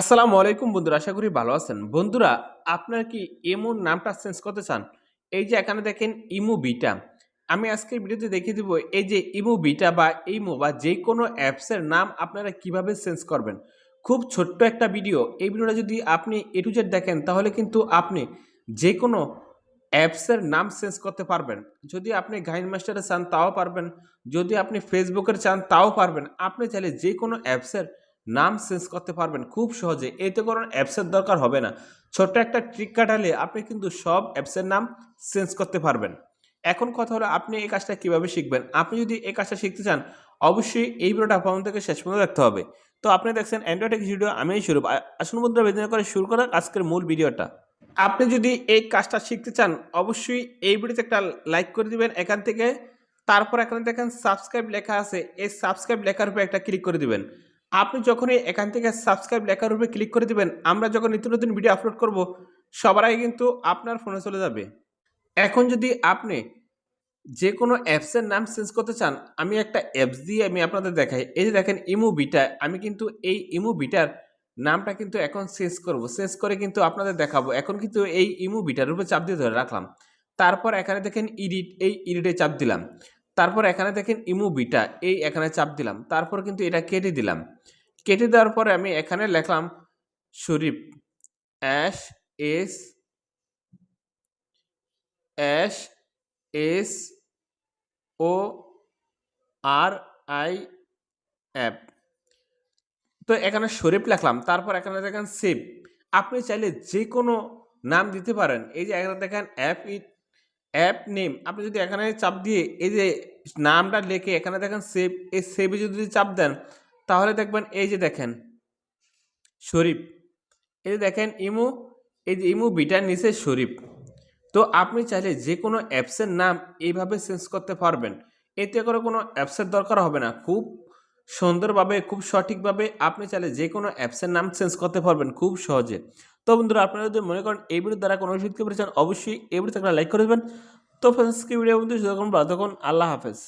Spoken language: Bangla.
আসসালামু আলাইকুম বন্ধুরা, আশা করি ভালো আছেন। বন্ধুরা, আপনারা কি ইমোর নামটা চেঞ্জ করতে চান? এই যে এখানে দেখেন ইমো বিটা। আমি আজকের ভিডিওতে দেখিয়ে দিব এই যে ইমো বিটা বা ইমো বা যেকোনো অ্যাপসের নাম আপনারা কিভাবে চেঞ্জ করবেন। খুব ছোট্ট একটা ভিডিও। এই ভিডিওটা যদি আপনি A to Z দেখেন তাহলে কিন্তু আপনি যেকোনো অ্যাপসের নাম চেঞ্জ করতে পারবেন। যদি আপনি গাইন মাস্টারে চান তাও পারবেন। যদি আপনি ফেসবুকের চান তাও পারবেন। আপনি চাইলে যেকোনো অ্যাপসের নাম চেঞ্জ করতে পারবেন খুব সহজে। এতে কোনো অ্যাপসের দরকার হবে না। ছোট্ট একটা ট্রিক খাটালে আপনি কিন্তু সব অ্যাপসের নাম চেঞ্জ করতে পারবেন। এখন কথা হলো আপনি এই কাজটা কিভাবে শিখবেন? আপনি যদি এই কাজটা শিখতে চান অবশ্যই এই ভিডিওটা প্রথম থেকে শেষ পর্যন্ত দেখতে হবে। তো আপনি দেখছেন অ্যান্ড্রয়েড টেক ভিডিও আমিই শুরু। আসুন বন্ধুরা বেশি না করে শুরু করা আজকের মূল ভিডিওটা। আপনি যদি এই কাজটা শিখতে চান অবশ্যই এই ভিডিওতে একটা লাইক করে দিবেন এখান থেকে। তারপর এখানে দেখেন সাবস্ক্রাইব লেখা আছে। এই সাবস্ক্রাইব লেখার উপরে একটা ক্লিক করে দিবেন। আপনি যখনই এখান থেকে সাবস্ক্রাইব লেখার উপরে ক্লিক করে দিবেন, আমরা যখন নিত্য নতুন ভিডিও আপলোড করব সবার আগে কিন্তু আপনার ফোনে চলে যাবে। এখন যদি আপনি যেকোনো অ্যাপসের নাম চেঞ্জ করতে চান, আমি একটা অ্যাপস দিয়ে আমি আপনাদের দেখাই। এই যে দেখেন ইমো বিটা, আমি কিন্তু এই ইমো বিটার নামটা কিন্তু এখন চেঞ্জ করব। চেঞ্জ করে কিন্তু আপনাদের দেখাবো। এখন কিন্তু এই ইমো বিটার উপরে চাপ দিয়ে ধরে রাখলাম। তারপর এখানে দেখেন এডিট, এই এডিটে চাপ দিলাম। তারপর এখানে দেখেন ইমো বিটা, এই এখানে চাপ দিলাম। তারপর কিন্তু এটা কেটে দিলাম। কেটে দেওয়ার পরে আমি এখানে লেখলাম শরীফ, অ্যাশ এস অ্যাশ এস ও আর আই অ্যাপ। তো এখানে শরীফ লিখলাম। তারপর এখানে দেখেন সেভ। আপনি চাইলে যেকোনো নাম দিতে পারেন। এই যে এখানে দেখেন অ্যাপ নেম। আপনি যদি এখানে চাপ দিয়ে এই যে নামটা লিখে এখানে দেখেন সেভ, এই সেভে যদি চাপ দেন তাহলে দেখবেন এই যে দেখেন শরীফ। এই যে দেখেন ইমো, এই যে ইমো বিটার নিচে শরীফ। তো আপনি চাইলে যেকোনো অ্যাপসের নাম এইভাবে চেঞ্জ করতে পারবেন। এতে করে কোনো অ্যাপসের দরকার হবে না। খুব সুন্দরভাবে, খুব সঠিকভাবে আপনি চাইলে যেকোনো অ্যাপসের নাম চেঞ্জ করতে পারবেন খুব সহজে। তো বন্ধুরা, আপনারা যদি মনে করেন এই ভিডিওর দ্বারা কোনো শিখতে পেরেছেন অবশ্যই এই ভিডিওতে একটা লাইক করে দেবেন। তো ফ্রেন্ডস, কি ভিডিও বন্ধু, তখন আল্লাহ হাফেজ।